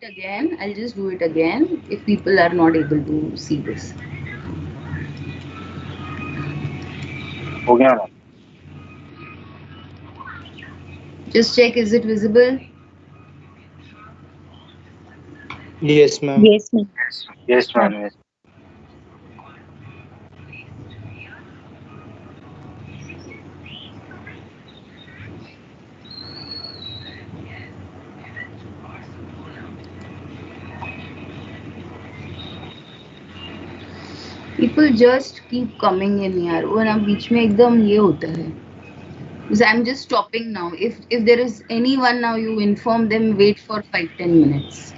it again. I'll just do it again if people are not able to see this. हो गया ma'am. Just check, is it visible? Yes, ma'am. Yes, ma'am. Yes ma'am. Yes. People just keep coming in यार, वो ना बीच में एकदम ये होता है. So I'm just stopping now. If there is anyone now, you inform them. Wait for 5-10 minutes.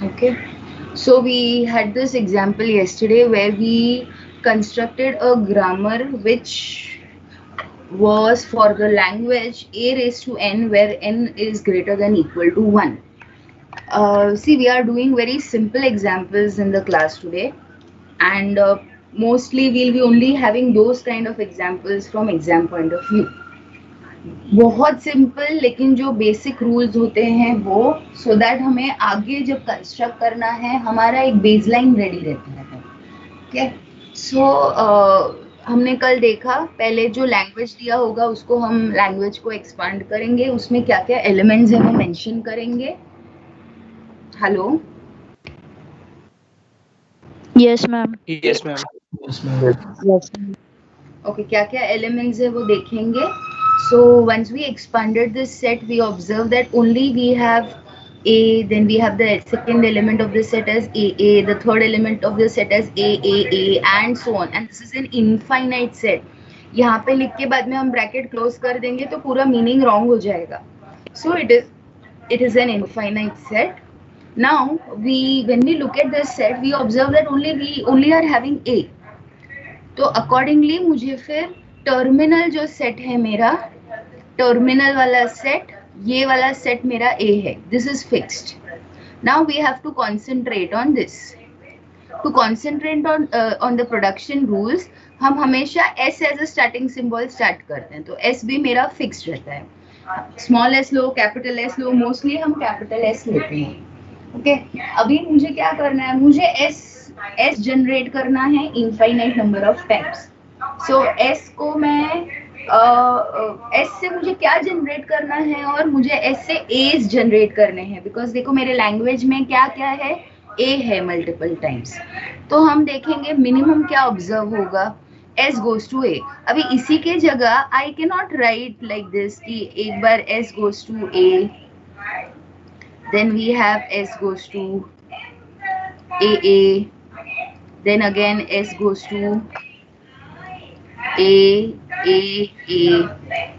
Okay. So we had this example yesterday where we constructed a grammar which was for the language a raised to n, where n is greater than equal to 1. See, we are doing very simple examples in the class today, and mostly we'll be only having those kind of examples from exam point of view. बहुत simple, लेकिन जो basic rules होते हैं वो, so that हमें आगे जब construct करना है हमारा एक बेसलाइन रेडी रहता है. ओके. सो हमने कल देखा, पहले जो लैंग्वेज दिया होगा उसको हम लैंग्वेज को एक्सपांड करेंगे, उसमें क्या क्या एलिमेंट्स है वो मेंशन करेंगे. Hello. Yes, ma'am. Yes, ma'am. Yes, ma'am. Yes, ma'am. Okay, क्या क्या एलिमेंट्स है वो देखेंगे. So once we expanded this set, we observe that only we have a, then we have the second element of the set as a, the third element of the set as a, and so on, and this is an infinite set. यहाँ पे लिख के बाद में हम bracket close कर देंगे तो पूरा मीनिंग रॉन्ग हो जाएगा. सो it is an infinite set. Now when we look at this set, we observe that we only are having a. तो अकॉर्डिंगली मुझे फिर टर्मिनल जो सेट है मेरा, टर्मिनल वाला सेट, ये वाला सेट मेरा ए है. This is fixed. Now we have to concentrate on this. To concentrate on the production rules, हम हमेशा S as a starting symbol start करते हैं, तो एस भी मेरा फिक्स्ड रहता है. स्मॉल एस लो, कैपिटल एस लो, मोस्टली हम कैपिटल एस लेते हैं. ओके. अभी मुझे क्या करना है, मुझे एस जनरेट करना है infinite number of times. So S को मैं एस से मुझे क्या जनरेट करना है, और मुझे एस से एज जनरेट करने हैं, बिकॉज देखो मेरे लैंग्वेज में क्या क्या है, ए है मल्टीपल टाइम्स. तो हम देखेंगे मिनिमम क्या ऑब्जर्व होगा, एस गोज टू ए. अभी इसी के जगह I can not write like this कि एक बार S goes to A, then we have s goes to a, then again s goes to a.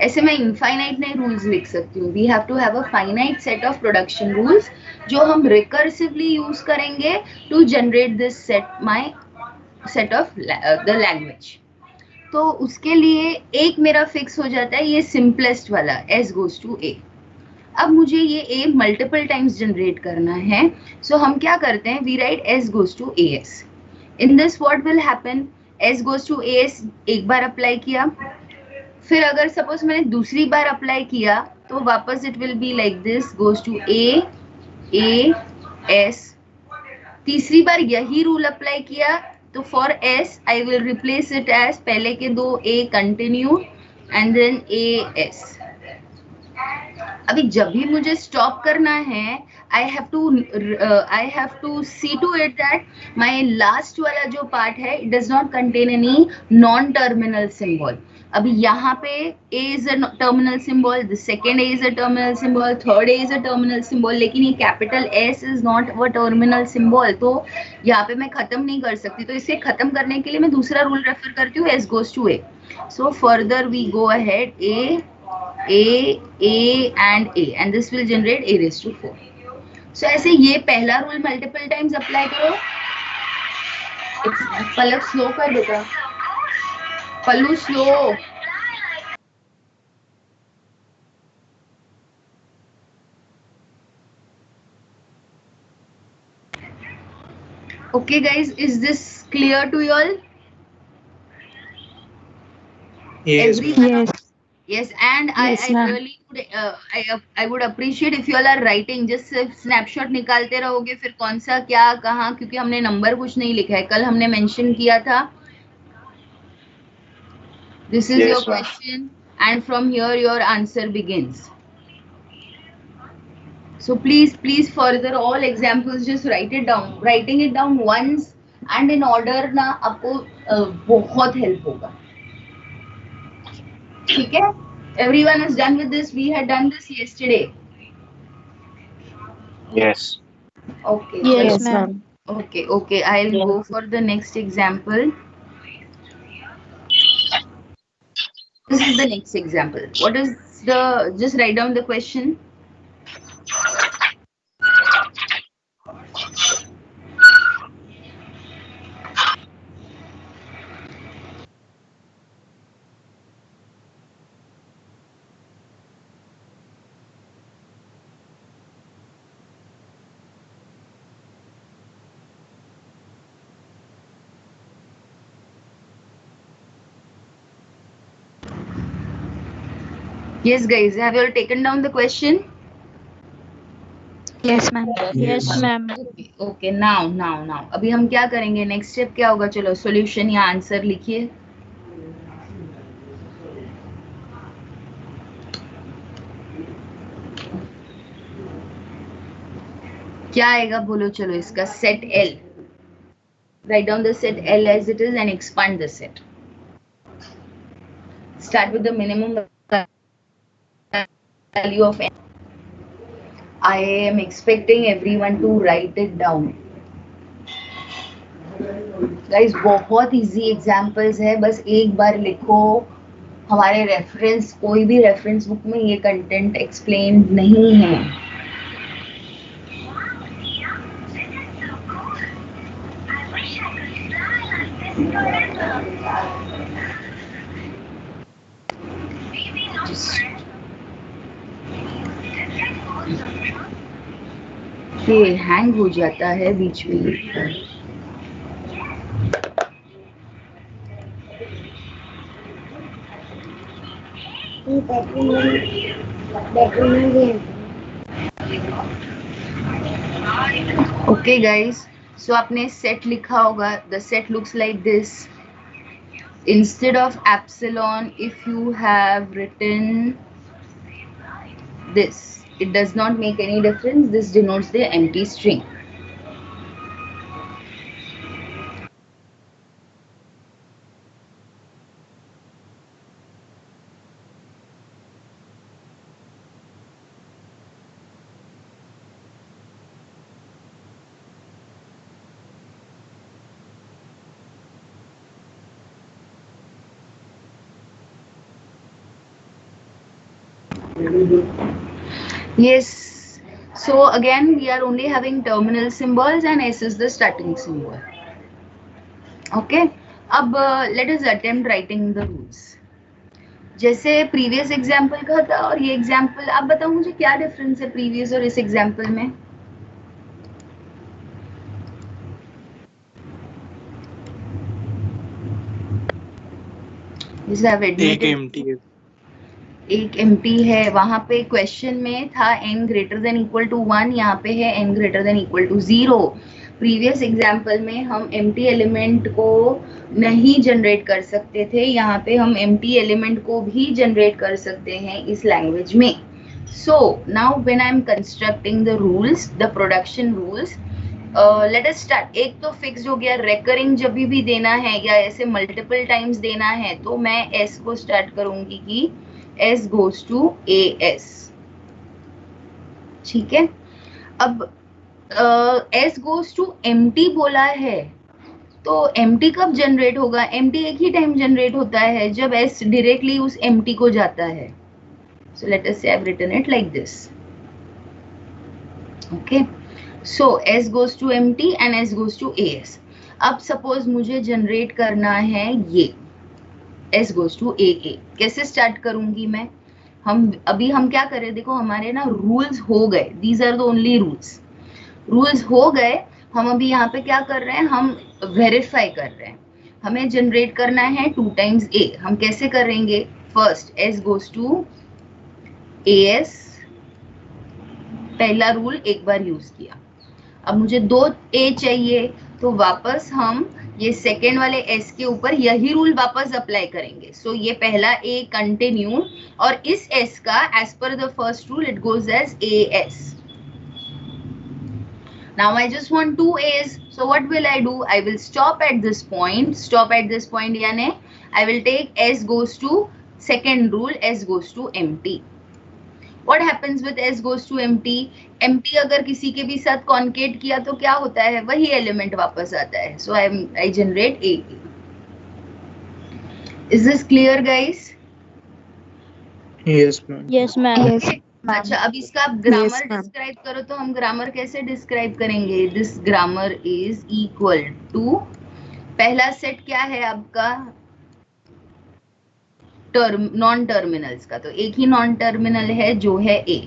ऐसे मैं इनफाइनाइट नहीं रूल्स लिख सकती हूँ. We have to have a finite set of production rules जो हम रिकर्सिवली यूज करेंगे to generate this set, my set of the language. तो उसके लिए एक मेरा फिक्स हो जाता है, ये सिंपलेस्ट वाला s गोज टू a. अब मुझे ये ए मल्टीपल टाइम्स जनरेट करना है. सो हम क्या करते हैं, we write S goes to A S. In this what will happen, S goes to A S एक बार अप्लाई किया, फिर अगर सपोज मैंने दूसरी बार अप्लाई किया तो वापस it will be like this, goes to A S. तीसरी बार यही रूल अप्लाई किया तो for S I will replace it as पहले के दो A continue and then A S. अभी जब भी मुझे स्टॉप करना है, I have to see to it that my last वाला जो पार्ट है it does not contain any non terminal symbol. अभी यहाँ पे A is a terminal symbol, the second A is a terminal symbol, third A is a terminal symbol, लेकिन ये capital S is not a terminal symbol. तो यहाँ पे मैं खत्म नहीं कर सकती, तो इसे खत्म करने के लिए मैं दूसरा रूल रेफर करती हूँ, S goes to A. So further we go ahead, a and this will generate a raised to 4. So ऐसे ये पहला रूल मल्टीपल टाइम्स अप्लाई करो. पलक स्लो कर बेटा, पल्लू slow. Okay guys, is this clear to you all? Yes, Yes. Yes, and Yes, I ma'am. really would I would appreciate if you all are writing. just सिर्फ snapshot निकालते रहोगे फिर कौन सा क्या कहाँ, क्योंकि हमने नंबर कुछ नहीं लिखा है. कल हमने मेंशन किया था this is your Yes, ma'am. question and from here your answer begins. So please further all examples just write it down. Writing it down once and in order ना आपको बहुत help होगा. ठीक है? Everyone is done with this. We had done this yesterday. Yes. Okay. Yes, चलो. Yes, ma'am. Okay. I'll go for the next example. This is the next example. What is the? Just write down the question. Yes, guys. Have you all taken down the question? Yes, ma'am. Yes, ma'am. Okay. Now. अभी हम क्या करेंगे? Next step क्या होगा? चलो solution या answer लिखिए. क्या आएगा बोलो चलो इसका set L. Write down the set L as it is and expand the set. Start with the minimum value of N. I am expecting everyone to write it down. Guys, बहुत easy examples है, बस एक बार लिखो. हमारे reference कोई भी reference book में ये कंटेंट एक्सप्लेन नहीं है. ये हैंग हो जाता है बीच में. Okay guys, so आपने set लिखा होगा. The set looks like this. Instead of epsilon, if you have written this, it does not make any difference. This denotes the empty string. Yes. So again, we are only having terminal symbols and S is the starting symbol. Okay. अब let us attempt writing the rules. जैसे previous example का था और ये example, आप बताओ मुझे क्या difference है previous और इस example में? Just have admitted. एक एम्प्टी है. एक एम्प्टी है. वहां पे क्वेश्चन में था n greater than equal to 1, यहाँ पे है n greater than equal to 0. Previous example में हम एम्प्टी एलिमेंट को नहीं जनरेट कर सकते थे, यहाँ पे हम एम्प्टी एलिमेंट को भी जनरेट कर सकते हैं इस लैंग्वेज में. So now when I am constructing the rules, the production rules, let us start. एक तो फिक्स हो गया, रेकरिंग जब भी देना है या ऐसे मल्टीपल टाइम्स देना है तो मैं s को स्टार्ट करूंगी कि S goes to AS. ठीक है. अब S goes to empty बोला है तो empty कब जनरेट होगा? empty एक ही टाइम जनरेट होता है जब S डायरेक्टली उस empty को जाता है. So let us say I've written it like this. Okay. So S goes to empty and S goes to AS. अब सपोज मुझे जनरेट करना है ये S goes to AA. कैसे स्टार्ट करूंगी मैं? हम क्या करें, देखो हमारे ना रूल्स हो गए. These are the only rules हो गए. हम अभी यहाँ पे क्या कर रहे हैं, हम वेरीफाई कर रहे हैं. हमें जनरेट करना है 2 times A. हम कैसे करेंगे? First s goes to as, पहला रूल एक बार यूज किया. अब मुझे 2 a चाहिए, तो वापस हम ये सेकेंड वाले s के ऊपर यही रूल वापस अप्लाई करेंगे. सो ये पहला a कंटिन्यू, और इस s का एज पर the first rule it goes as as. Now I just want 2 a's, so what will I do? I will stop at this point. Stop at this point यानी I will take s goes to second rule, s goes to empty. What happens with s goes to empty? empty अगर किसी के भी साथ concat किया तो क्या होता है, वही एलिमेंट वापस आता है. So I generate a. Is this clear, guys? Yes, ma'am. Yes, ma'am. अच्छा, अब इसका आप ग्रामर डिस्क्राइब करो, तो हम ग्रामर कैसे डिस्क्राइब करेंगे? This grammar is equal to, पहला सेट क्या है आपका? नॉन टर्मिनल्स का, तो एक ही नॉन टर्मिनल है जो है a.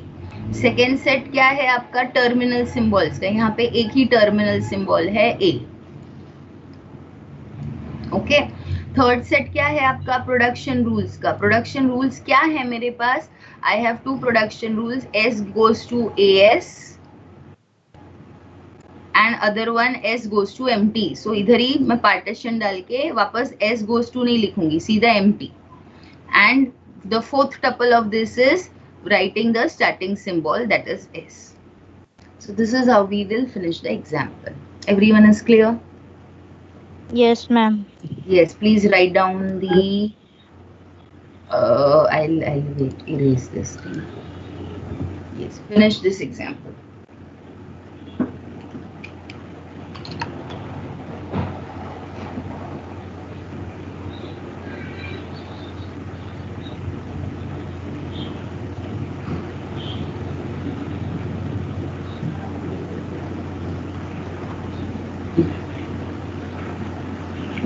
सेकेंड सेट क्या है आपका? टर्मिनल सिंबल्स का, यहाँ पे एक ही टर्मिनल सिंबल है a. ओके. थर्ड सेट क्या है आपका? प्रोडक्शन रूल्स का. प्रोडक्शन रूल्स क्या है मेरे पास? I have two production rules. S goes to as and other one S goes to empty. So इधर ही मैं पार्टीशन डाल के वापस S goes to नहीं लिखूंगी, सीधा empty. And the fourth tuple of this is writing the starting symbol, that is S. So this is how we will finish the example. Everyone is clear? Yes, ma'am. Yes, please write down the I'll wait, erase this thing. Yes, finish this example.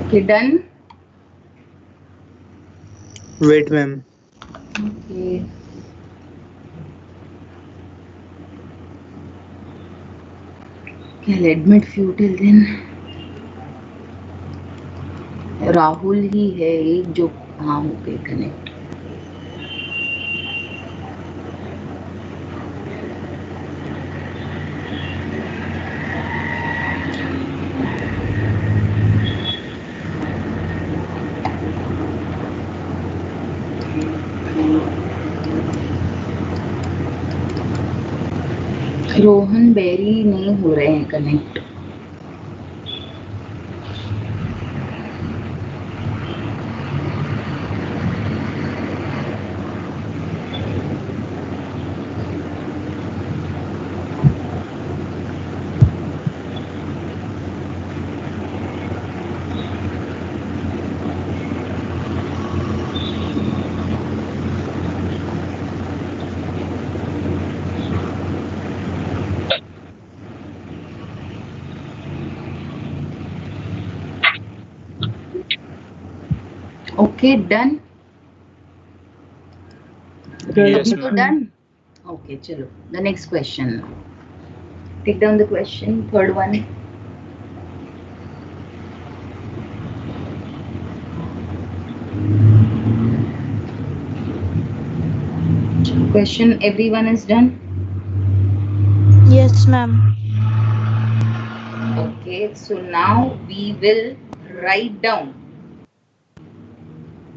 Okay, done? Wait, ma'am. Okay. I'll admit few till then. Rahul ही है एक जो, हाँ okay, connect. Rohan berry नहीं हो रहे हैं connect. Okay, done. Yes, So ma'am. done. Okay, chalo. The next question. Take down the question. Third one. Question. Everyone is done. Yes, ma'am. Okay. So now we will write down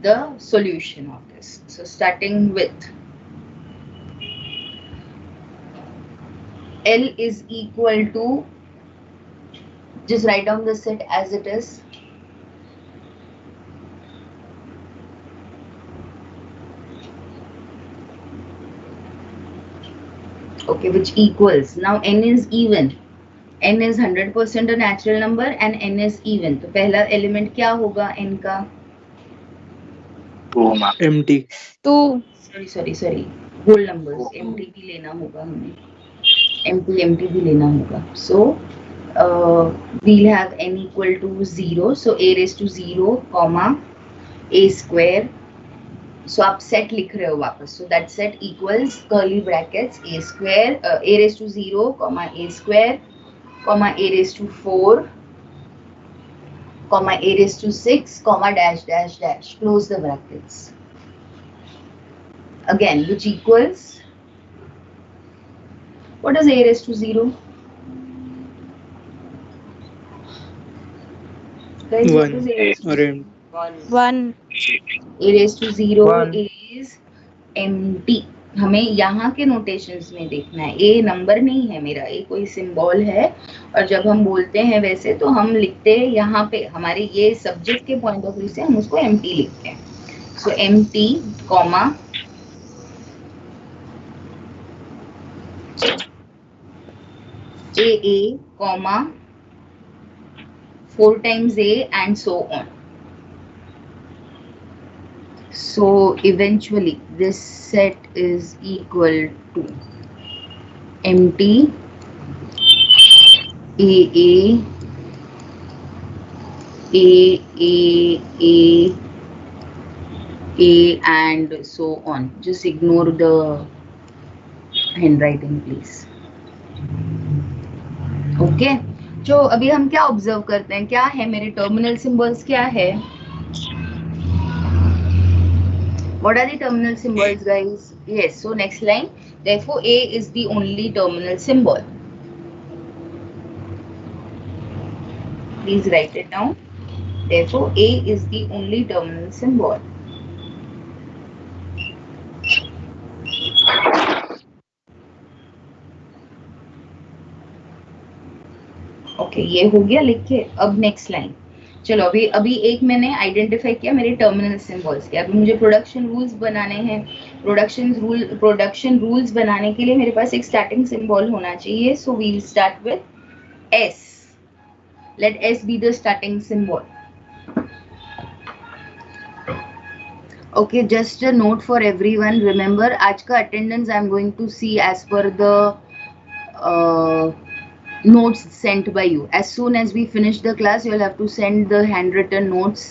the solution of this. So starting with L is equal to, just write down the set as it is. Okay, which equals, now n is even. n is 100% a natural number and n is even. तो पहला element क्या होगा n का? 2 ma'am. Empty. 2. Sorry whole numbers, empty भी लेना होगा हमें, empty भी लेना होगा. So we'll have n equal to 0. So a raised to 0, comma a square. So आप set लिख रहे हो वापस. So that set equals curly brackets a square, a raised to 0, comma a square, comma a raised to 4, comma a raised to 6, comma dash dash dash. Close the brackets. again, which equals, what is a raised to 0? Guys, what is 1 a raised to or 0? 1. A raised to 0 1. is empty. हमें यहाँ के notations में देखना है, ए number नहीं है मेरा, ए कोई सिंबल है, और जब हम बोलते हैं वैसे तो हम लिखते हैं यहाँ पे हमारे ये सब्जेक्ट के पॉइंट ऑफ व्यू से हम उसको एम्प्टी लिखते हैं. सो empty comma A comma 4 times a and so on. So eventually this set is equal to empty a and so on. Just ignore the handwriting please. Okay. जो अभी हम क्या observe करते हैं, क्या है मेरे टर्मिनल सिंबल्स, क्या है? What are the terminal symbols, guys? Yes, so next line. Therefore, A is the only terminal symbol. Please write it down. Therefore, A is the only terminal symbol. Okay, ये हो गया लिख के. अब next line. चलो अभी एक मैंने आइडेंटिफाई किया मेरे टर्मिनल सिंबल्स के. अभी मुझे प्रोडक्शन रूल्स बनाने हैं. प्रोडक्शन रूल्स बनाने के लिए मेरे पास एक स्टार्टिंग सिंबल होना चाहिए. So we will start with S. Let S be the starting symbol. Okay, just a note for everyone. Remember, आज का attendance I am going to see as पर the notes sent by you. As soon as we finish the class, you will have to send the handwritten notes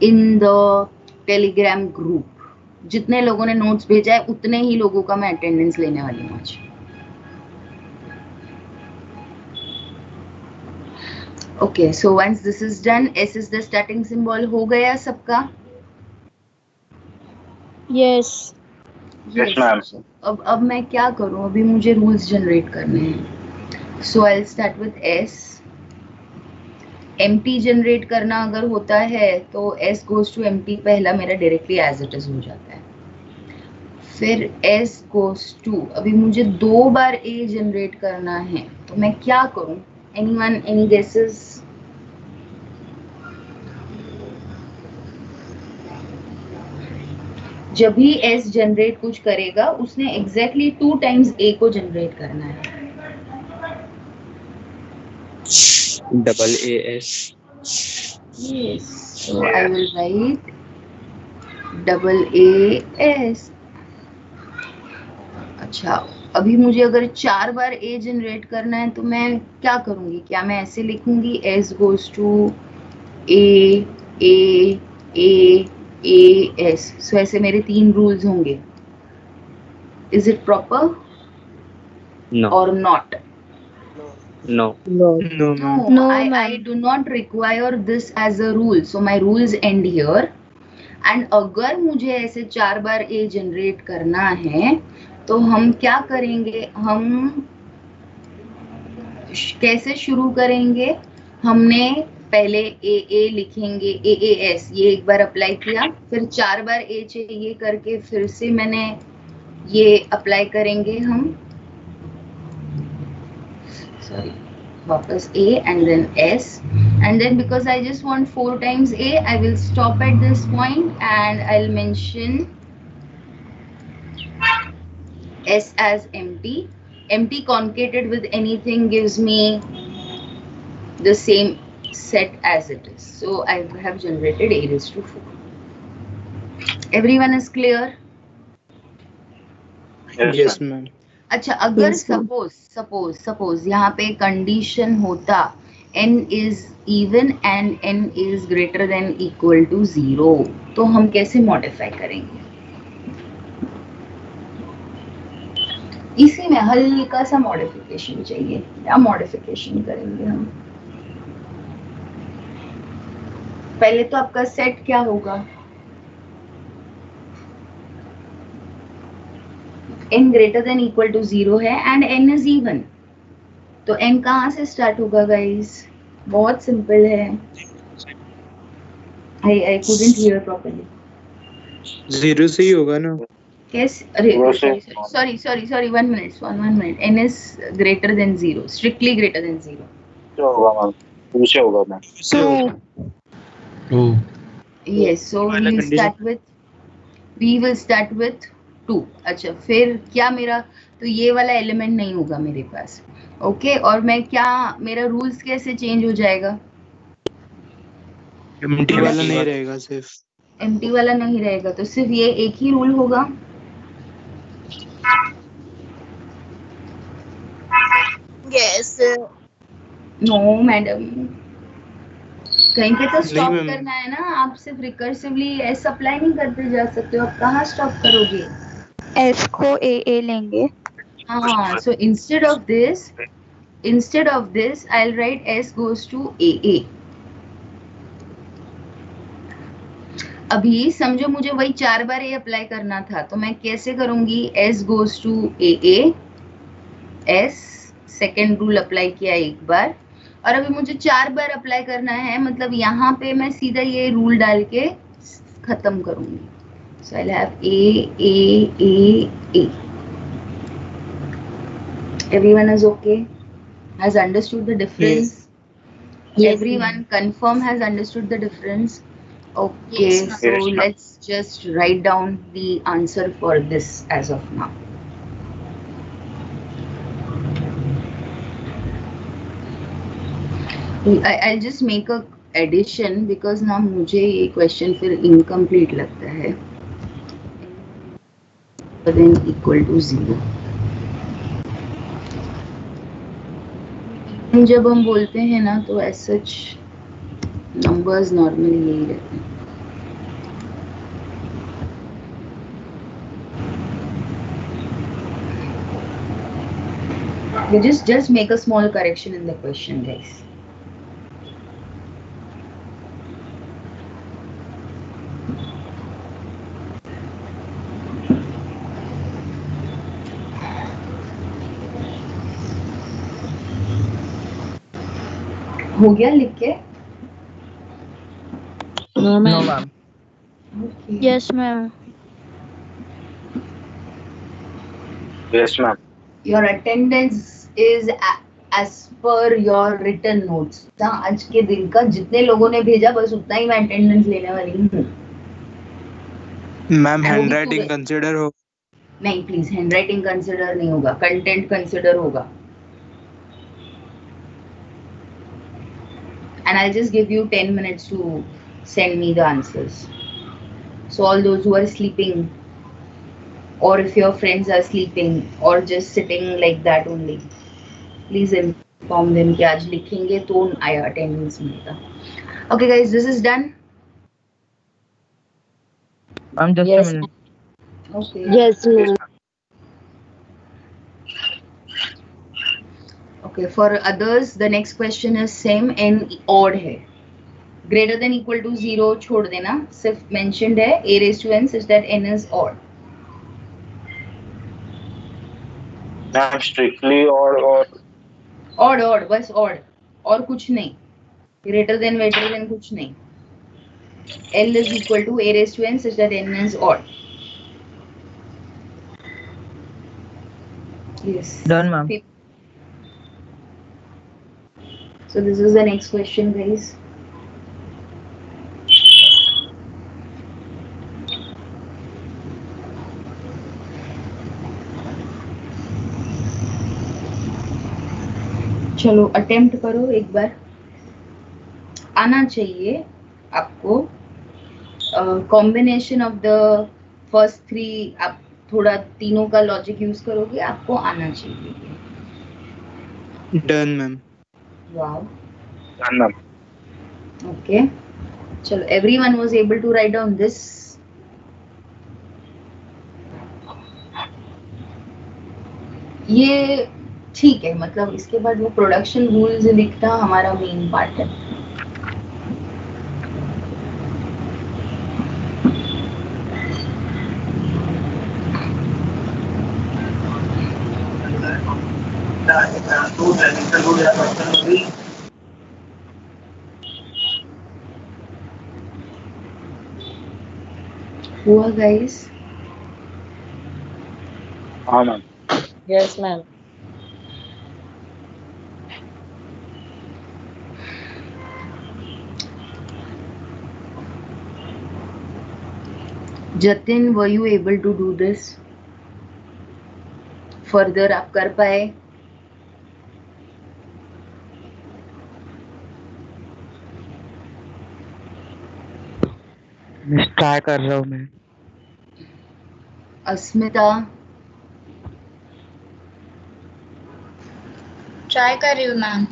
in the telegram group. जितने लोगों ने notes भेजा है उतने ही लोगों का मैं attendance लेने वाली हूँ आज. Okay, so once this is done, S is the starting symbol. हो गया सबका? Yes. Yes, ma'am. अब मैं क्या करूँ? अभी मुझे rules generate करने हैं. So I'll start with S. empty generate करना अगर होता है तो S goes to empty पहला मेरा डायरेक्टली as it is हो जाता है. फिर S goes to, अभी मुझे 2 बार A जनरेट करना है तो मैं क्या करूं? Anyone, any guesses? जब भी S जनरेट कुछ करेगा उसने exactly 2 times A को जनरेट करना है. double AS. Yes, so I will write double AS. अच्छा, अभी मुझे अगर 4 बार A जनरेट करना है तो मैं क्या करूंगी? क्या मैं ऐसे लिखूंगी S goes to A A A A S. So ऐसे मेरे 3 रूल्स होंगे. Is it proper? No. Or not? No. No. No, ma'am. No, I ma'am. do not require this as a rule. So my rules end here. And अगर मुझे ऐसे 4 बार A generate करना है तो हम क्या करेंगे? हम कैसे शुरू करेंगे? हमने पहले ए लिखेंगे, AAS, ये एक बार अप्लाई किया, फिर 4 बार A चाहिए करके फिर से मैंने ये अप्लाई करेंगे हम. सॉरी, वापस A and then S, and then because I just want 4 times A, I will stop at this point and I'll mention S as empty. Empty concatenated with anything gives me the same set as it is. So I have generated A raised to 4. Everyone is clear? Yes, ma'am. अच्छा, अगर Yes, ma'am. Suppose यहाँ पे condition होता n is even and n is greater than equal to 0, तो हम कैसे modify करेंगे? इसी में हल्का सा मॉडिफिकेशन चाहिए. क्या मॉडिफिकेशन करेंगे हम? पहले तो आपका सेट क्या होगा? n greater than equal to 0 है and n is even. तो n कहाँ से स्टार्ट होगा गाइस? बहुत सिंपल है. I couldn't hear properly. 0 से ही होगा ना. Yes. Sorry. 1 minute. N is greater than 0. Strictly greater than 0. होगा मैम. 2 से होगा ma'am. 2. Yes. So we will start with 2. अच्छा, फिर क्या मेरा, तो ये वाला एलिमेंट नहीं होगा मेरे पास. ओके, और मैं क्या, मेरा रूल्स कैसे चेंज हो जाएगा? एम्प्टी वाला नहीं रहेगा, सिर्फ एम्प्टी वाला नहीं रहेगा, तो सिर्फ ये एक ही रूल होगा. Yes. नो मैडम, कहीं पे तो स्टॉप मैम. करना है ना. आप सिर्फ रिकर्सिवली एस अप्लाई नहीं करते जा सकते हो. आप कहाँ स्टॉप करोगे? S को A लेंगे. हाँ, so instead of this I'll write S goes to AA. अभी समझो मुझे वही 4 बार A अप्लाई करना था, तो मैं कैसे करूंगी? S goes to AA, S second rule apply किया एक बार, और अभी मुझे 4 बार अप्लाई करना है, मतलब यहाँ पे मैं सीधा ये रूल डाल के खत्म करूंगी. So I'll have A. Everyone is okay? Has understood the difference? Yes. Everyone confirm has understood the difference? Okay, Yes, so ma'am. let's just write down the answer for this as of now. I'll just make a addition because ना मुझे ये question फिर incomplete लगता है. But then equal to 0. जब हम बोलते हैं ना, तो as such numbers normally यही रहते हैं. You just make a small correction in the question, guys. हो गया लिख के? No, ma'am. Okay. Yes, ma'am. Yes, ma'am. Your attendance is as per your written notes. आज के दिन का जितने लोगों ने भेजा बस उतना ही मैं अटेंडेंस लेने वाली हूँ. मैम हैंडराइटिंग कंसीडर हो? नहीं, प्लीज हैंडराइटिंग कंसीडर नहीं होगा, कंटेंट कंसीडर होगा. And I'll just give you 10 minutes to send me the answers. So all those who are sleeping, or if your friends are sleeping or just sitting like that only, please inform them कि आज लिखेंगे तो आया attendance मिलता. Okay guys, this is done. I'm just Yes, a minute. Okay. Yes, ma'am. Okay, for others the next question is same, n odd है. Greater than equal to 0 छोड़ देना, सिर्फ mentioned है a raised to n such that n is odd. Ma'am, strictly or Odd बस odd, और कुछ नहीं. Greater than कुछ नहीं. L is equal to a raised to n such that n is odd. Yes. Done, ma'am. So this is the next question, guys. चलो attempt करो एक बार. आना चाहिए आपको. कॉम्बिनेशन ऑफ द फर्स्ट 3, आप थोड़ा तीनों का लॉजिक यूज करोगे, आपको आना चाहिए. Done ma'am. Wow. done, ma'am. Okay. चलो everyone was able to write down this. ये ठीक है, मतलब इसके बाद वो प्रोडक्शन रूल्स लिखना हमारा मेन पार्ट है. हुआ गाइस? हाँ ma'am. Yes, ma'am. Jatin, were you able to do this? Further आप कर पाए? ट्राई कर रहा हूँ मैं। अस्मिता, ट्राई कर रही हूँ मैम।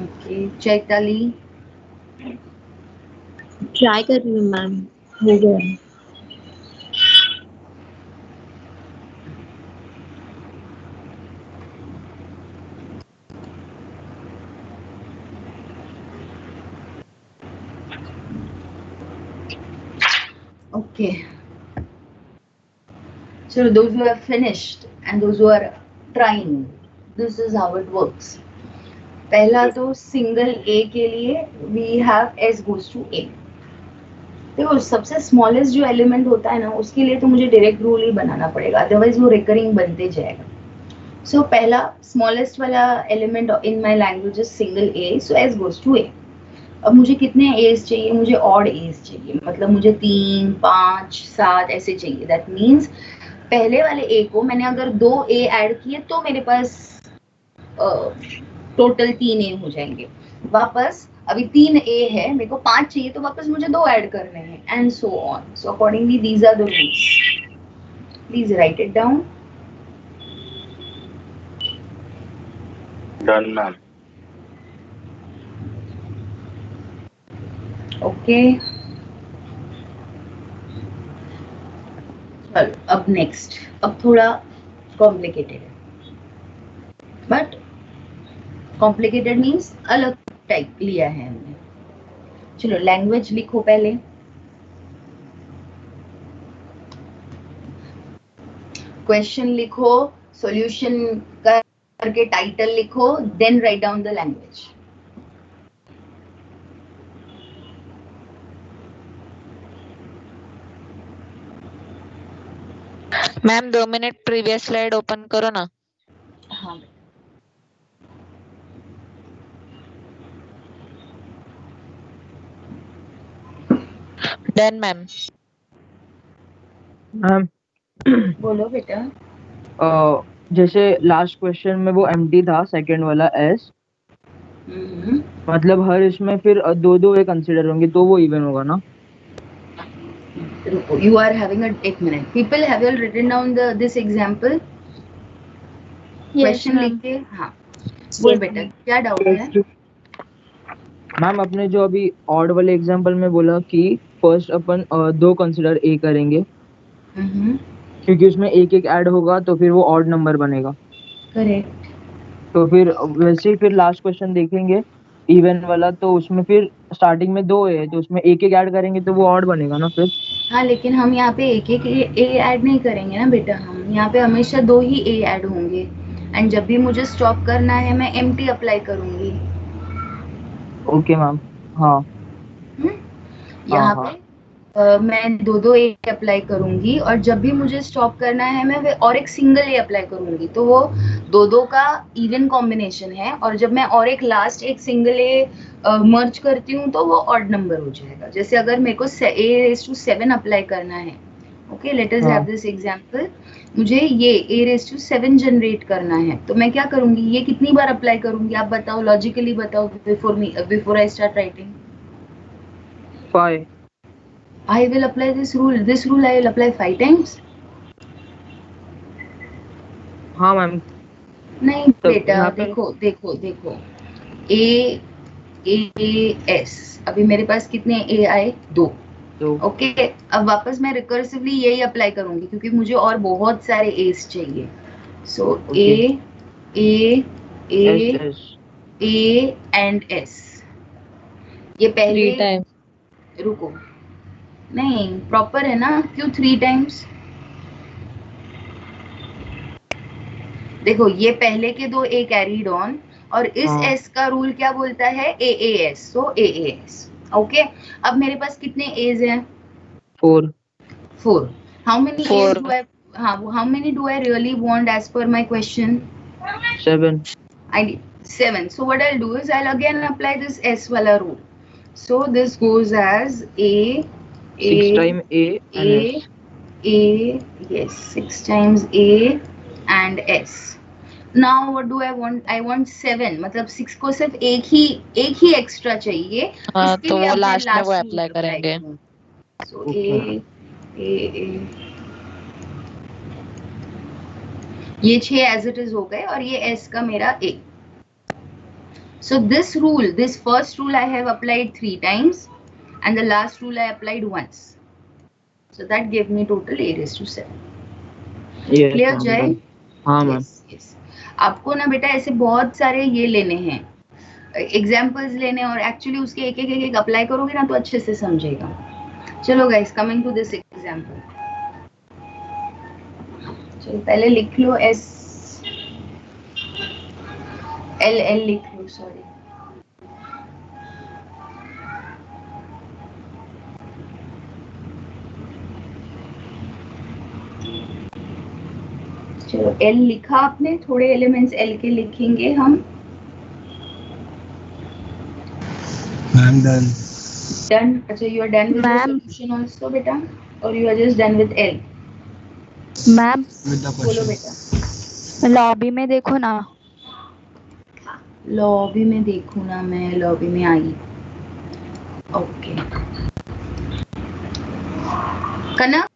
ओके, चैताली, ट्राई कर रही हूँ मैम। हो गया। okay. So those who have finished and those who are trying, this is how it works. पहला तो सिंगल ए के लिए we have s goes to a. देखो सबसे स्मॉलेस्ट जो एलिमेंट होता है ना उसके लिए तो मुझे डायरेक्ट रूल ही बनाना पड़ेगा, अदरवाइज वो रिकरिंग बनते जाएगा. सो पहला स्मॉलेस्ट वाला element in my language is single A, so S goes to A. अब मुझे कितने एज चाहिए? मुझे ऑड एज चाहिए, मतलब मुझे 3, 5, 7 ऐसे चाहिए. दैट मीन्स पहले वाले ए को मैंने अगर 2 ए ऐड किए तो मेरे पास टोटल 3 ए हो जाएंगे. वापस अभी 3 ए है, मेरे को 5 चाहिए तो वापस मुझे 2 ऐड करने हैं, and so on. So accordingly these are the rules. Please write it down. Done ma'am. Okay, चलो अब नेक्स्ट. अब थोड़ा कॉम्प्लिकेटेड है, बट कॉम्प्लिकेटेड मीन्स अलग टाइप लिया है हमने. चलो लैंग्वेज लिखो पहले. क्वेश्चन लिखो, सॉल्यूशन करके टाइटल लिखो, then write down the language. Ma'am 2 minute previous slide open करो ना. हाँ, डन मैम. मैम बोलो बेटा. जैसे लास्ट क्वेश्चन में वो एम्प्टी था, सेकंड वाला एस, मतलब हर इसमें फिर 2-2 ए कंसीडर होंगे तो वो इवन होगा ना? You are having a 1 minute. People, have you all written down this example? Question लिख के. हाँ बोल बेटा, क्या डाउट है? मैम आपने जो अभी ऑड वाले एग्जांपल में बोला कि फर्स्ट अपन 2 कंसीडर ए करेंगे क्योंकि उसमें एक एक ऐड होगा तो फिर वो ऑड नंबर बनेगा. करेक्ट. तो फिर वैसे ही फिर लास्ट क्वेश्चन देखेंगे इवन वाला, तो उसमें फिर स्टार्टिंग में 2 है तो उसमें एक एक ऐड करेंगे तो वो ऑड बनेगा ना फिर. हाँ, लेकिन हम यहाँ पे एक एक ए ऐड नहीं करेंगे ना बेटा. हम यहाँ पे हमेशा 2 ही ए ऐड होंगे, एंड जब भी मुझे स्टॉप करना है मैं एम्प्टी अप्लाई करूंगी. Okay ma'am. हाँ यहाँ हाँ. पे मैं 2 ए अप्लाई करूंगी, और जब भी मुझे स्टॉप करना है मैं और एक सिंगल ए अप्लाई करूंगी, तो वो 2 का इवन कॉम्बिनेशन है. और जब मैं और एक लास्ट एक सिंगल ए मर्ज करती हूँ तो वो ऑड नंबर हो जाएगा. जैसे अगर मेरे को a⁻7 अप्लाई करना है, okay, let us have this example. मुझे ये a⁻7 जनरेट करना है, तो मैं क्या करूंगी? ये कितनी बार अप्लाई करूंगी? आप बताओ, लॉजिकली बताओ, before I start writing. 5. I will apply this rule. This rule I will apply 5 times. हाँ मैम. नहीं तो बेटा, यहाँ पे देखो A S. अभी मेरे पास कितने ए आए? 2. ओके, अब वापस मैं रिकर्सिवली यही अप्लाई करूंगी क्योंकि मुझे और बहुत सारे एस चाहिए. सो A एंड S. ये पहले 3 टाइम. रुको, नहीं प्रॉपर है ना? क्यों 3 टाइम्स? देखो ये पहले के दो ए कैरीड ऑन और इस हाँ। एस का रूल क्या बोलता है A S, so A S. Okay, अब मेरे पास कितने एज हैं? 4 4। How many A's 4 do I, हाँ, how many do I really want A's पर my question? 7 I need 7. So what I'll do is I'll again apply this S wala rule. So this goes as 6 times A and A, S. A, yes, 6 times A and S. Now what do I want? I want 7. मतलब 6 को सिर्फ एक ही extra चाहिए, हाँ इसके तो लिए वो अब मैं लास्ट में वो लास्ट अप्लाई रूल अप्लाई करेंगे। करूँ। So Okay. A, ये 6 एज इट इज हो गए और ये S का मेरा A. So this rule, this first rule I have applied 3 times and the last rule I applied once. So that gave me total A raised to 7. Yes, Clear ma'am. Jay? हाँ ma'am. Yes, yes. आपको ना बेटा ऐसे बहुत सारे ये लेने हैं, एग्जाम्पल्स लेने, और एक्चुअली उसके एक अप्लाई करोगे ना तो अच्छे से समझेगा। चलो guys, coming to this example, चलो पहले लिख लो एस एल एल लिख लो, सॉरी। चलो एल लिखा आपने, थोड़े एलिमेंट्स एल के लिखेंगे हम। Ma'am done. Done. अच्छा, you are done with the Ma'am. solution also बेटा, or you are just done with L? Ma'am with the बोलो क्वेश्चन। बेटा। लॉबी में देखो ना। लॉबी में देखूँ ना, मैं लॉबी में आई। Okay, Kanak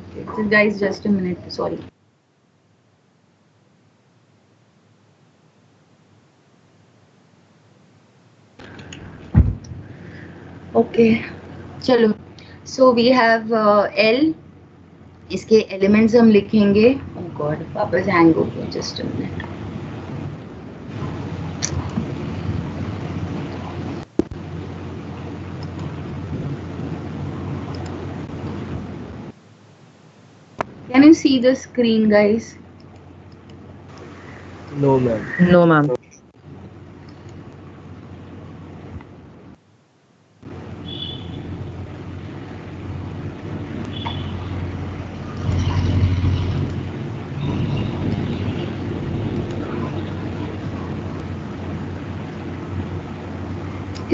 Okay, so guys, just a minute, sorry. Okay, चलो, so we have L, इसके एलिमेंट्स हम लिखेंगे। oh god, वापस हैंग हो गया, just a minute. Can you see the screen, guys? No ma'am. No ma'am.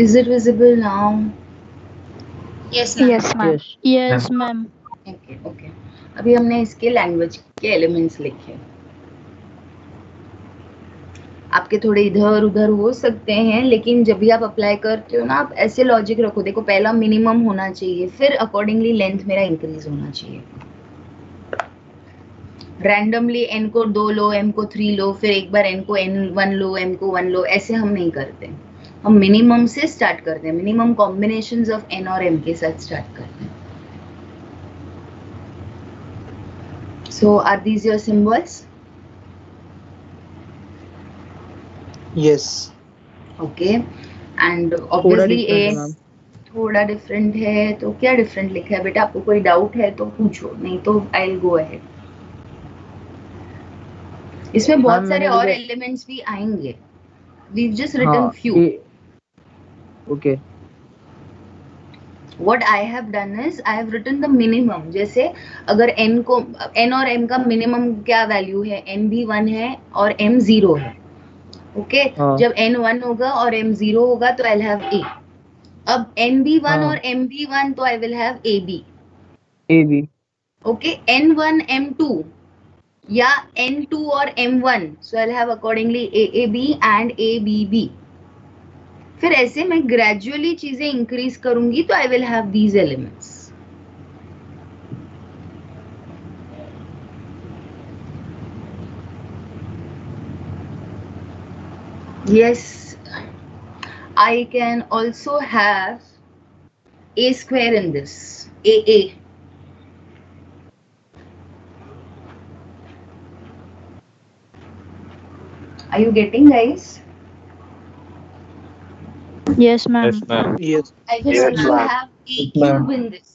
Is it visible now? Yes ma'am. Yes ma'am. Yes. Yes ma'am. Okay okay, अभी हमने इसके language के elements लिखे। आपके थोड़े इधर उधर हो सकते हैं, लेकिन जब भी आप अप्लाई करते हो ना, आप ऐसे लॉजिक रखो। देखो, पहला मिनिमम होना चाहिए, फिर अकॉर्डिंगली लेंथ मेरा इंक्रीज होना चाहिए। रैंडमली n को 2 लो, m को 3 लो, फिर एक बार n को n1 लो, m को 1 लो, ऐसे हम नहीं करते। हम मिनिमम से स्टार्ट करते हैं, मिनिमम कॉम्बिनेशंस ऑफ n और m के साथ स्टार्ट करते हैं। So are these your symbols? Yes. Okay, and थोड़ा obviously different है A मैम। थोड़ा डिफरेंट है। तो क्या डिफरेंट लिखा है बेटा? आपको कोई डाउट है तो पूछो, नहीं तो आई विल गो अहेड। इसमें बहुत मैम सारे मैंने और देखो। एलिमेंट्स भी आएंगे। We've just written हाँ few. Okay. What I have done is I have written the minimum. जैसे अगर n को n और m का मिनिमम क्या वैल्यू है, n भी 1 है और m 0 है। ओके, हाँ। जब n 1 होगा और m 0 होगा तो I'll have a. अब n भी 1 हाँ। और m भी 1 तो I will have ab. A B। Okay, n1 m2 या n2 और m1, so I'll have accordingly aab and abb. फिर ऐसे मैं ग्रेजुअली चीजें इंक्रीज करूंगी तो I will have these elements. Yes, I can also have a square in this. AA. Are you getting, guys? Yes, ma'am. Yes, ma'am. Yes. I can Yes, also ma'am. have a Yes, cube ma'am. in this.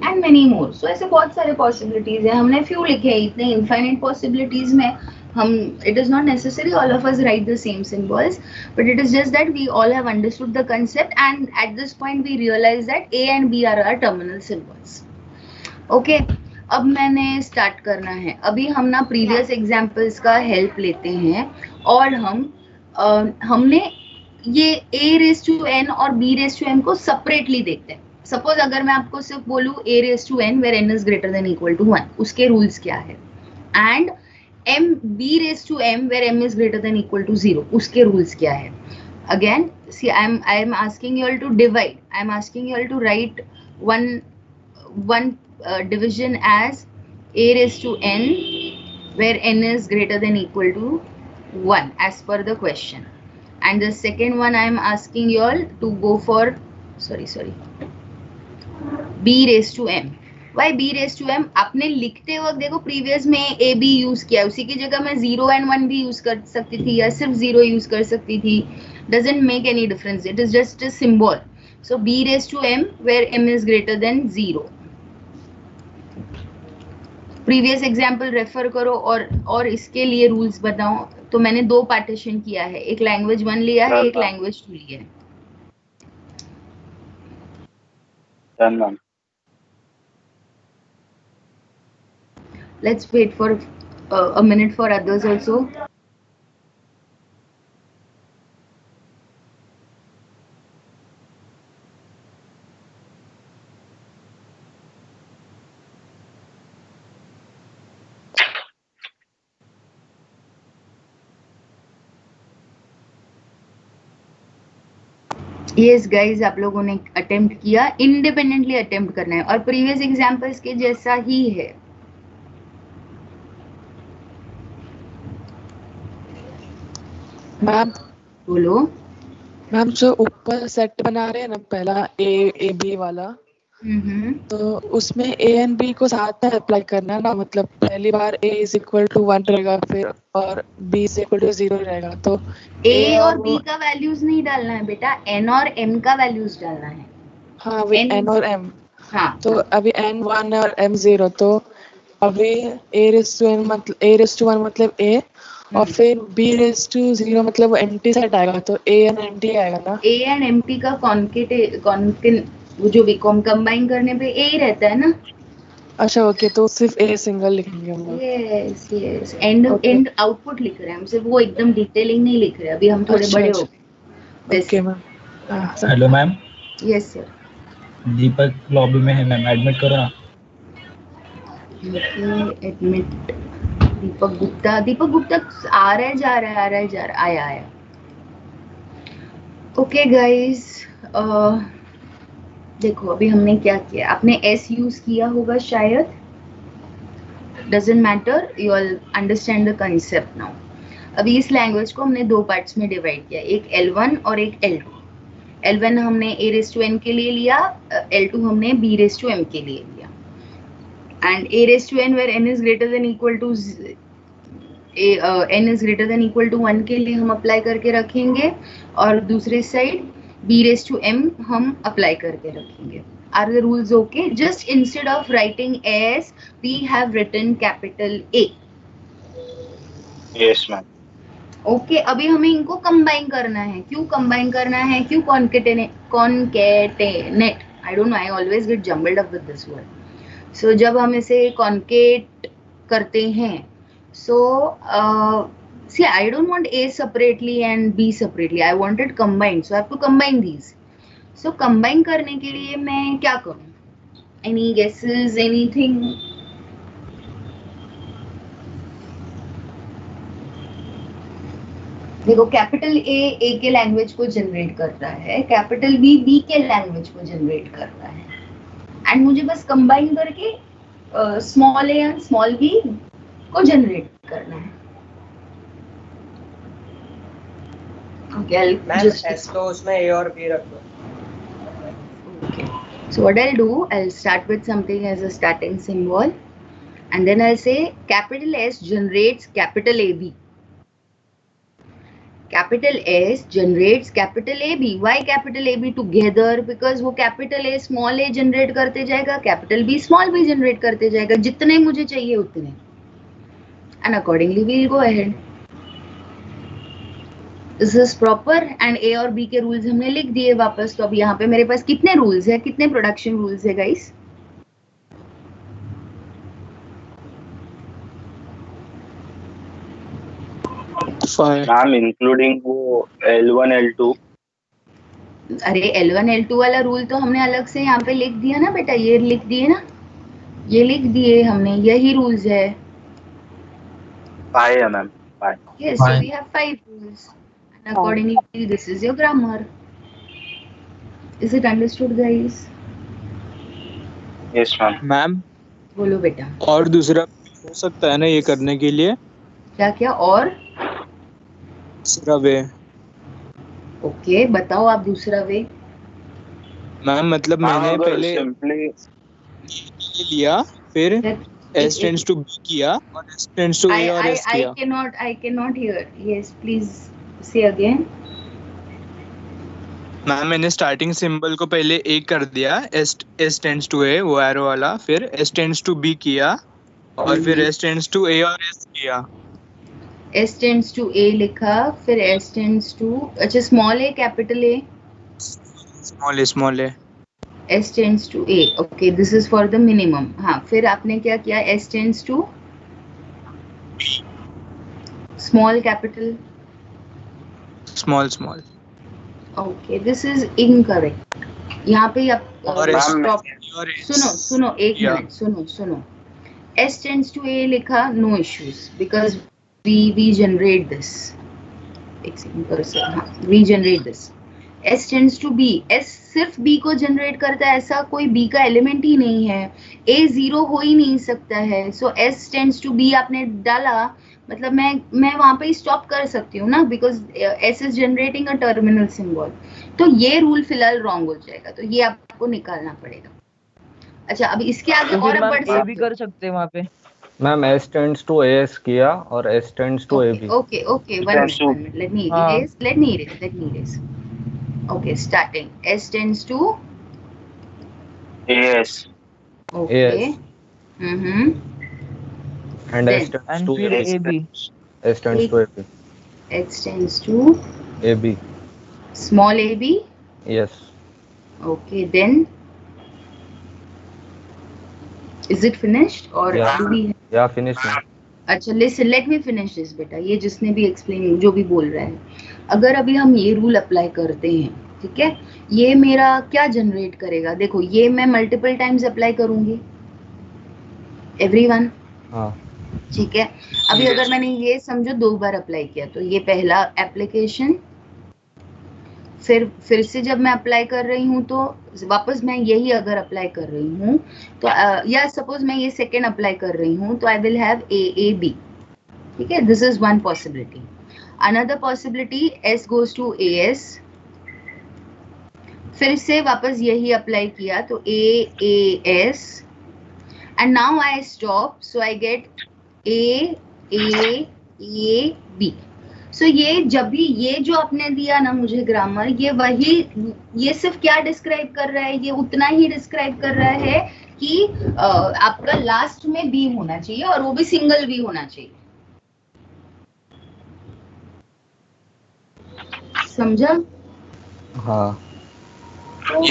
And many more. So ऐसे बहुत सारे possibilities हैं. हमने few लिखे हैं. इतने infinite possibilities में हम it is not necessary all of us write the same symbols, but it is just that we all have understood the concept, and at this point we realize that A and B are our terminal symbols. Okay. अब मैंने start करना है. अभी हम ना previous examples का help लेते हैं और हमने ये a रेस टू n और b रेस टू m को सेपरेटली देखते हैं. सपोज अगर मैं आपको सिर्फ बोलूं a raise to n where n is greater than equal to 1, उसके रूल्स क्या है, and b raise to m where m is greater than equal to 0, उसके रूल्स क्या है. Again, see, I am asking you all to divide. I am asking you all to write one division as a raised to n, where n is greater than equal to 1 as per the question. And the second one I am asking you all to go for b raised to m. Why b raised to m? आपने लिखते वक्त देखो previous में a b use किया, उसी की जगह मैं 0 and 1 भी यूज कर सकती थी या सिर्फ 0 यूज कर सकती थी. Doesn't make any difference. It is just a symbol. So b raised to m where m is greater than 0. Previous example refer करो और इसके लिए रूल्स बताओ. तो मैंने दो पार्टीशन किया है, एक लैंग्वेज 1 लिया है, एक लैंग्वेज 2 लिया है. Done, ma'am. Let's wait for a minute for others also. Yes guys, आप लोगों ने अटेम्प्ट किया, इंडिपेंडेंटली अटेम्प्ट करना है और प्रीवियस एग्जाम्पल्स के जैसा ही है. मैम बोलो. मैम जो ऊपर सेट बना रहे हैं ना पहला ए बी वाला, तो उसमें ए एंड बी को साथ में अप्लाई करना है ना. मतलब पहली बार a इज इक्वल टू 1 रहेगा फिर और b इज इक्वल टू 0 रहेगा. तो a और b का वैल्यूज नहीं डालना है बेटा, n और m का वैल्यूज डालना है. हाँ n और m. हाँ, तो अभी n 1 और m 0, तो अभी a रेज़ टू 1 मतलब a और फिर b रेज़ टू 0 मतलब एम्प्टी सेट आएगा. तो a एंड एम्प्टी आएगा ना. a एंड एम्प्टी का वो जो भी कंबाइन करने पे a ही रहता है ना. अच्छा ओके, तो सिर्फ a सिंगल लिखेंगे हम लोग. यस एंड आउटपुट लिख रहे हैं हम, सिर्फ वो एकदम डिटेलिंग नहीं लिख रहे. अभी हम थोड़े बड़े हो गए. Okay ma'am. Hello ma'am. Yes sir. Deepak lobby में है मैम, एडमिट करो ना. एडमिट दीपक गुप्ता आ रहा है जा रहा है आया. ओके गाइस, देखो अभी हमने क्या किया. आपने s यूज किया होगा शायद, doesn't matter, you all understand the concept now. अभी इस लैंग्वेज को हमने दो पार्ट्स में डिवाइड किया, एक L1 और एक L2. L1 हमने a रेज़ टू n के लिए लिया, L2 हमने b रेज़ टू m के लिए लिया. And a raise to n where n is greater than equal to n is greater than equal to 1 के लिए हम अप्लाई करके रखेंगे, और दूसरे side b raise to m हम अप्लाई करके रखेंगे. Are the rules okay? Just instead of writing S, we have written capital A. Yes, ma'am. Okay अभी हमें इनको कंबाइन करना है. क्यों कंबाइन करना है? क्यों concatenate, I don't know, I always get jumbled up with this word. So जब हम इसे कॉन्केट करते हैं, so see I don't want A separately and B separately, I want it combined. So I have to combine these. So combine करने के लिए मैं क्या करूं? Any guesses, anything? देखो कैपिटल ए के लैंग्वेज को जनरेट कर रहा है, कैपिटल बी के लैंग्वेज को जनरेट कर रहा है, एंड मुझे बस कंबाइन करके small A and small B को जनरेट करना है। Okay, मैम एस तो उसमें ए और बी रख दो। Okay. So what I'll do, I'll start with something as a starting symbol, and then I'll say capital S generates capital AB. Capital S generates capital AB. Why capital AB together? Because वो capital A small a generate करते जाएगा, capital B small b generate करते जाएगा, जितने मुझे चाहिए उतने, and accordingly we'll go ahead. This is proper and A और B के रूल्स हमने लिख दिए वापस। तो अब यहाँ पे मेरे पास कितने रूल्स है, कितने प्रोडक्शन रूल्स है गाइस? मैम इंक्लूडिंग वो L1 L2। अरे L1 L2 वाला रूल तो हमने अलग से यहाँ पे लिख दिया ना बेटा, ये लिख दिए ना, ये लिख दिए हमने, यही रूल्स है। 5 है ma'am, 5। Yes, so we have 5 rules. And accordingly, this is your grammar. Is it understood, guys? Yes ma'am. Ma'am बोलो बेटा। और दूसरा हो सकता है ना ये करने के लिए? क्या क्या और? दूसरा वे। ओके, बताओ आप दूसरा वे। मैम मतलब मैंने पहले सिंपली लिया, फिर S tends to B किया और S tends to A और S किया। I cannot hear. Yes, please say again. Ma'am मैंने स्टार्टिंग सिंबल को पहले A कर दिया, S tends to A वो एरो वाला, फिर S tends to B किया और फिर S tends to A और S किया। S tends to A लिखा, फिर S tends to, अच्छा small A capital A? Small A। S tends to A. Okay, this is for the minimum. हाँ, फिर आपने क्या किया? S tends to small capital. Small. Okay, this is incorrect. यहाँ पे आप stop. सुनो एक मिनट, सुनो। S tends to A लिखा, no issues because we generate this. एक सेकंड पर से, हाँ, we generate this. S tends to B. S सिर्फ B को जनरेट करता है, ऐसा कोई B का एलिमेंट ही नहीं है। A 0 हो ही नहीं सकता है। So S tends to B आपने डाला, मतलब मैं वहाँ पे स्टॉप कर सकती हूँ ना, because S is generating a terminal symbol. तो ये रूल फिलहाल रॉन्ग हो जाएगा, तो ये आपको निकालना पड़ेगा। अच्छा, अब इसके आगे तो और फिर अब बढ़ मैम A सकते भी हो। कर सकते हैं वहाँ पे। Ma'am S tends to AS किया और S tends to AB। Okay, one minute. Let me erase. Okay, starting. S tends to AS। okay. And Then- S tends And to फिर AB। AB। S tends to AB। X tends to AB। small ab. Yes। Okay, then is it finished or Yeah. do we? Yeah, finished ma'am. अच्छा, listen, let me finish this बेटा। ये जिसने भी explain, जो भी बोल रहा है, अगर अभी हम ये रूल अप्लाई करते हैं, ठीक है, ये मेरा क्या जनरेट करेगा? देखो, ये मैं मल्टीपल टाइम्स अप्लाई करूंगी, एवरीवन। हाँ ठीक है, अभी अगर मैंने ये समझो 2 बार अप्लाई किया, तो ये पहला एप्लीकेशन, फिर से जब मैं अप्लाई कर रही हूँ तो वापस मैं यही अगर अप्लाई कर रही हूँ तो या सपोज मैं ये सेकेंड अप्लाई कर रही हूँ तो आई विल हैव AAB। ठीक है, this is one possibility. Another possibility S goes to AS, फिर से वापस यही अप्लाई किया तो AAS and now I stop, so I get AAB। So ये जब भी ये जो आपने दिया ना मुझे ग्रामर, ये वही, ये सिर्फ क्या डिस्क्राइब कर रहा है? ये उतना ही डिस्क्राइब कर रहा है कि आपका लास्ट में B होना चाहिए और वो भी सिंगल B होना चाहिए। समझा? हाँ। तो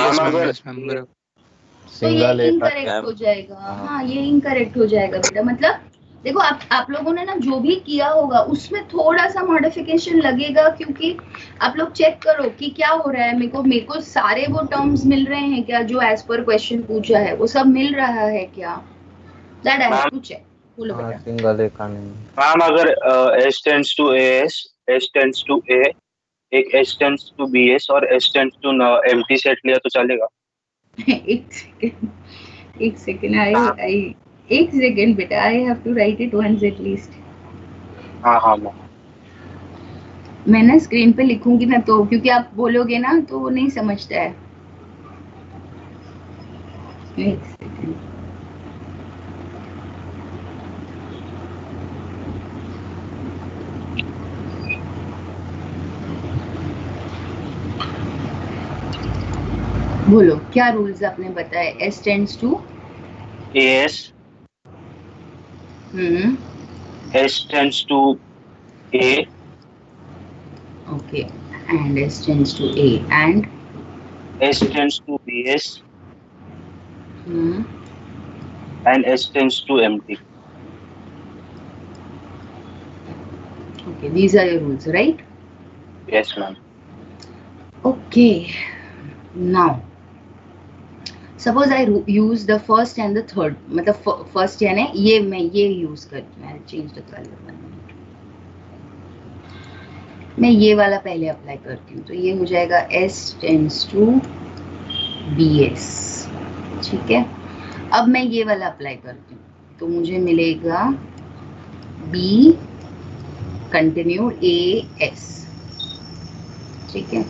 सिंगल ये इनकरेक्ट हो जाएगा। हाँ, ये इनकरेक्ट हो जाएगा बेटा। मतलब देखो, आप लोगों ने ना जो भी किया होगा उसमें थोड़ा सा मॉडिफिकेशन लगेगा, क्योंकि आप लोग चेक करो कि क्या हो रहा है। मेरे को सारे वो टर्म्स मिल रहे हैं क्या जो एज पर क्वेश्चन पूछा है, वो सब मिल रहा है क्या? That I have to check. बोलो बेटा। सिंगल ए का नहीं। मैम अगर S tends to AS, S tends to A, एक S tends to BS और S tends to empty set लिया तो चलेगा? एक सेकंड, आई एक सेकेंड बेटा, I have to write it once at least. हाँ मैम. मैं ना स्क्रीन पे लिखूंगी ना, तो क्योंकि आप बोलोगे ना तो वो नहीं समझता है. एक सेकेंड. बोलो क्या रूल्स आपने बताए. S tends to AS, S tends to A, okay, and S tends to A, and S tends to BS, hmm, and S tends to MT. okay, these are your rules, right? Yes ma'am. Okay, now suppose I use the first and the third. मतलब first यानी ये मैं ये use करती हूँ. I'll change the color. मैं ये वाला पहले अप्लाई करती हूँ, तो ये हो जाएगा S tends to BS. ठीक है. अब मैं ये वाला अप्लाई करती हूँ, तो मुझे मिलेगा B कंटिन्यू AS. ठीक है.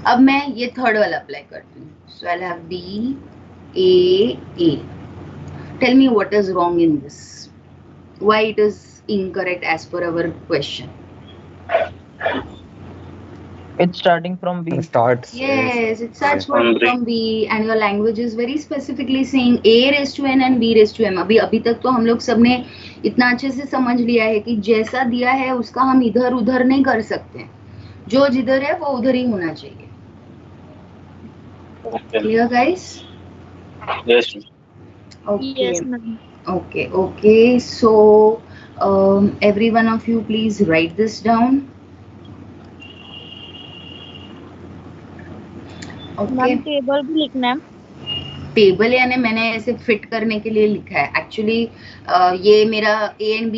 अब मैं ये थर्ड वाला अप्लाई करती हूँ, so I'll have B A. Tell me what is wrong in this. Why it is incorrect as per our question? It's starting from B. Yes, it starts from B, and your language is very specifically saying A raised to N and B raised to M. अभी तक तो हम लोग सबने इतना अच्छे से समझ लिया है कि जैसा दिया है उसका हम इधर उधर नहीं कर सकते. जो जिधर है वो उधर ही होना चाहिए. Clear, guys? Yes. Okay. Yes, ma'am. Okay. So, every one of you, please write this down. Okay. Ma'am table भी लिखना है. टेबल यानी मैंने ऐसे फिट करने के लिए लिखा है. एक्चुअली ये मेरा A and B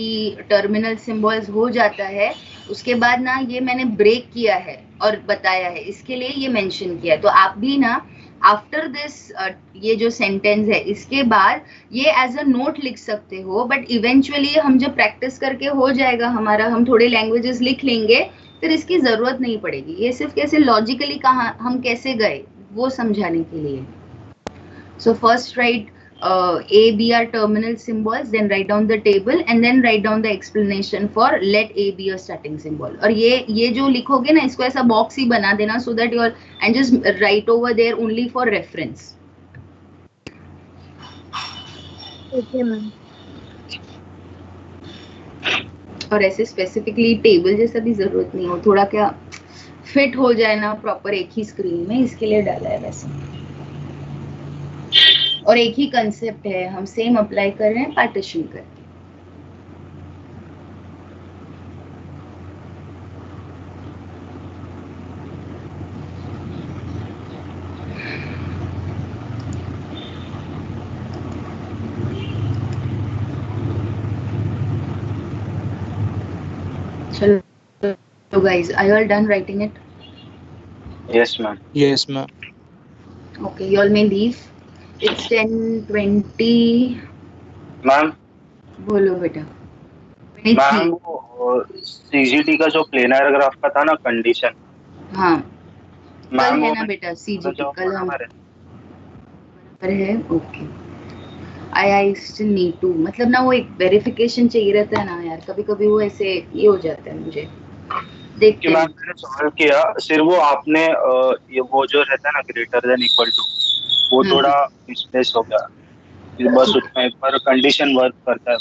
terminal symbols हो जाता है, उसके बाद ना ये मैंने ब्रेक किया है और बताया है, इसके लिए ये मेंशन किया है. तो आप भी ना आफ्टर दिस ये जो सेंटेंस है इसके बाद ये एज अ नोट लिख सकते हो, बट इवेंचुअली हम जब प्रैक्टिस करके हो जाएगा हमारा, हम थोड़े लैंग्वेजेस लिख लेंगे, फिर इसकी जरूरत नहीं पड़ेगी. ये सिर्फ कैसे लॉजिकली कहाँ हम कैसे गए वो समझाने के लिए. So first write A, B are terminal symbols, then write down the table and then write down the explanation for let A be a starting symbol. और ये जो लिखोगे ना इसको ऐसा बॉक्स ही बना देना, so that you're and just write over there only for reference. Okay, ma'am. और ऐसे स्पेसिफिकली टेबल जैसा भी जरूरत नहीं हो, थोड़ा क्या फिट हो जाए ना प्रॉपर एक ही स्क्रीन में, इसके लिए डाला है वैसे. और एक ही कंसेप्ट है, हम सेम अप्लाई कर रहे हैं पार्टीशन करके. So guys, are you all done writing it? Yes ma'am. Yes ma'am. Okay, you all may leave. It's 10:20. Ma'am. बोलो बेटा. मैम CGT का जो प्लेनर ग्राफ का था ना कंडीशन. हाँ. मैम है ना बेटा CGT कल हम पर है. Okay. I still need to, मतलब ना वो एक वेरिफिकेशन चाहिए रहता है ना यार, कभी कभी वो ऐसे ये हो जाता है. मुझे देखते हैं. मैंने सॉल्व किया, सिर्फ वो आपने ये वो जो रहता है ना ग्रेटर देन इक्वल टू, वो थोड़ा मिसप्लेस हो गया. बस उसमें एक बार कंडीशन वर्क करता है.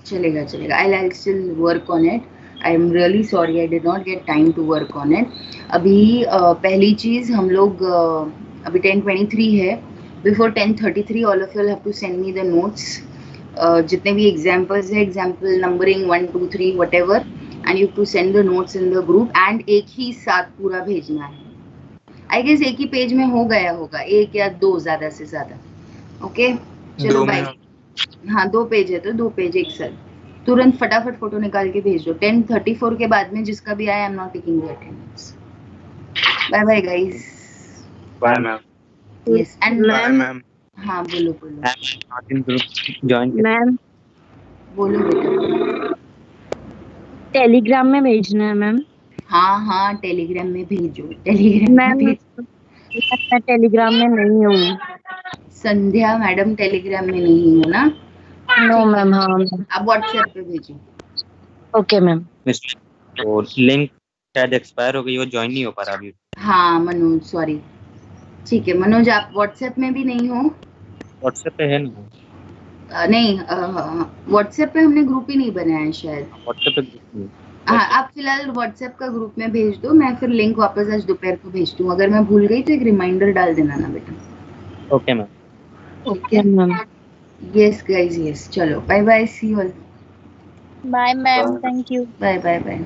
चलेगा. I'll still work on it. I'm really sorry I did not get time to work on it. अभी पहली चीज हम लोग अभी 10:23 है. Before 10:33 all of you will have to send me the notes. जितने भी examples है, example numbering 1, 2, 3 whatever, and you have to send the notes in the group and एक ही साथ पूरा भेजना है. I guess एक ही पेज में हो गया होगा, एक या दो ज्यादा से ज्यादा. ओके चलो बाय. हाँ 2 पेज है तो 2 पेज एक साथ तुरंत फटाफट फोटो निकाल के भेज दो. 10:34 के बाद में जिसका भी आया, I am not taking the attendance. Bye bye guys. Bye ma'am. Yes, and Bye, ma'am. हाँ बोलो बोलो not in group join ma'am बोलो बेटा। टेलीग्राम में भेजना है मैम। हाँ हाँ टेलीग्राम में भेजो, टेलीग्राम में मैम भेजो। मैं टेलीग्राम में नहीं हूँ। संध्या मैडम टेलीग्राम में नहीं हो ना? नो ठीक है, मैम। हाँ मैम। आप व्हाट्सएप पे भेजो। Okay ma'am. तो लिंक शायद एक्सपायर हो गई, वो ज्वाइन नहीं हो पा रहा अभी। हाँ मनोज सॉरी। ठीक है मनोज, आप व्हाट्सएप में भी नहीं हो? व्हाट्सएप पे है ना? नहीं व्हाट्सएप पे हमने ग्रुप ही नहीं बनाया है शायद। व्हाट्सएप पे group नहीं। हाँ आप फिलहाल व्हाट्सएप का ग्रुप में भेज दो, मैं फिर लिंक वापस आज दोपहर को भेजती हूँ। अगर मैं भूल गई तो एक रिमाइंडर डाल देना ना बेटा। Okay ma'am. ठीक है मैम। यस गाइस यस, चलो bye bye, see you all. Bye ma'am, thank you. Bye bye bye.